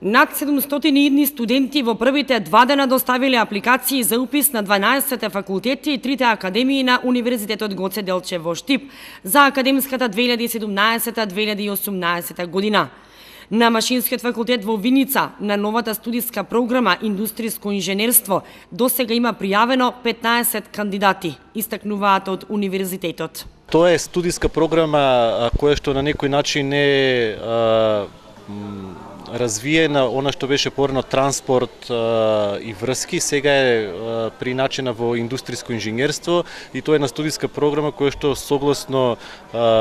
Над 700 студенти во првите 2 дена доставиле апликации за упис на 12 факултети и 3 академии на Универзитетот Гоце Делчев во Штип за академската 2017-2018 година. На Машинскиот факултет во Виница, на новата студиска програма Индустријско инженерство, досега има пријавено 15 кандидати, истакнуваат од универзитетот. Тоа е студиска програма која што на некој начин е развиена, она што беше порано транспорт и врски, сега е приначена во индустријско инженерство и тоа е една студиска програма која што согласно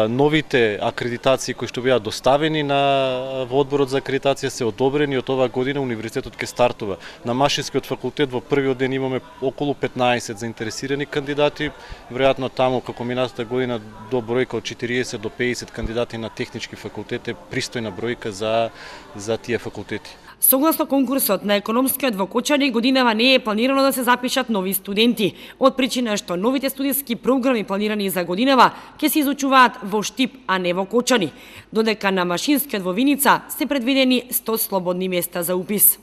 новите акредитации кои што беа доставени во одборот за акредитација се одобрени, од оваа година универзитетот ќе стартува. На Машинскиот факултет во првиот ден имаме околу 15 заинтересирани кандидати, веројатно таму како минатата година до бројка од 40 до 50 кандидати на технички факултет е пристојна бројка за тие факултети. Согласно конкурсот на економскиот во Кочани, годинава не е планирано да се запишат нови студенти, од причина што новите студиски програми планирани за годинава ќе се изучуваат во Штип, а не во Кочани, додека на Машинскиот во Виница се предвидени 100 слободни места за упис.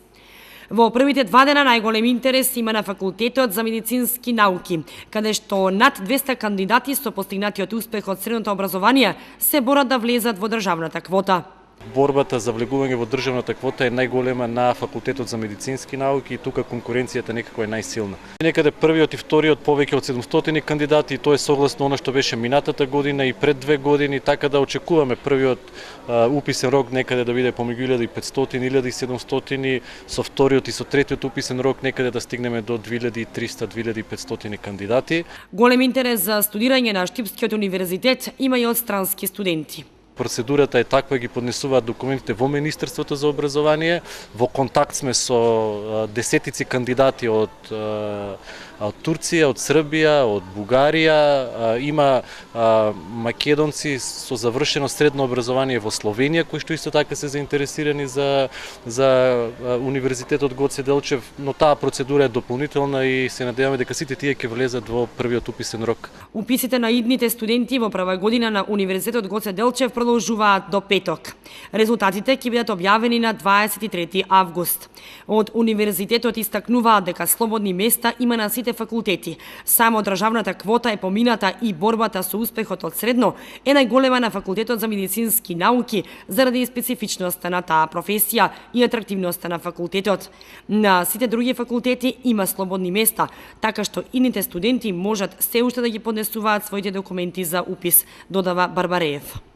Во првите 2 дена најголем интерес има на Факултетот за медицински науки, каде што над 200 кандидати со постигнатиот успех од средното образование се борат да влезат во државната квота. Борбата за влегување во државната квота е најголема на Факултетот за медицински науки и тука конкуренцијата некако е најсилна. Некаде првиот и вториот повеќе од 700 кандидати, и тоа е согласно она што беше минатата година и пред 2 години, така да очекуваме првиот уписен рок некаде да биде помеѓу 1500 и 1700, со вториот и со третиот уписен рок некаде да стигнеме до 2300-2500 кандидати. Голем интерес за студирање на Штипскиот универзитет има и од странски студенти. Процедурата е таква, ги поднесуваат документите во Министерството за образование. Во контакт сме со десетици кандидати од Турција, од Србија, од Бугарија. Има македонци со завршено средно образование во Словенија, кои што исто така се заинтересирани за Универзитетот Гоце Делчев, но таа процедура е дополнителна и се надеваме дека сите тие ќе влезат во првиот уписен рок. Уписите на идните студенти во прва година на Универзитетот Гоце Делчев продолжуваат до петок. Резултатите ќе бидат објавени на 23 август. Од универзитетот истакнуваат дека слободни места има на сите факултети. Само државната квота е помината и борбата со успехот од средно е најголема на Факултетот за медицински науки заради специфичноста на таа професија и атрактивноста на факултетот. На сите други факултети има слободни места, така што идните студенти можат се уште да ги поднесуваат своите документи за упис, додава Барбареев.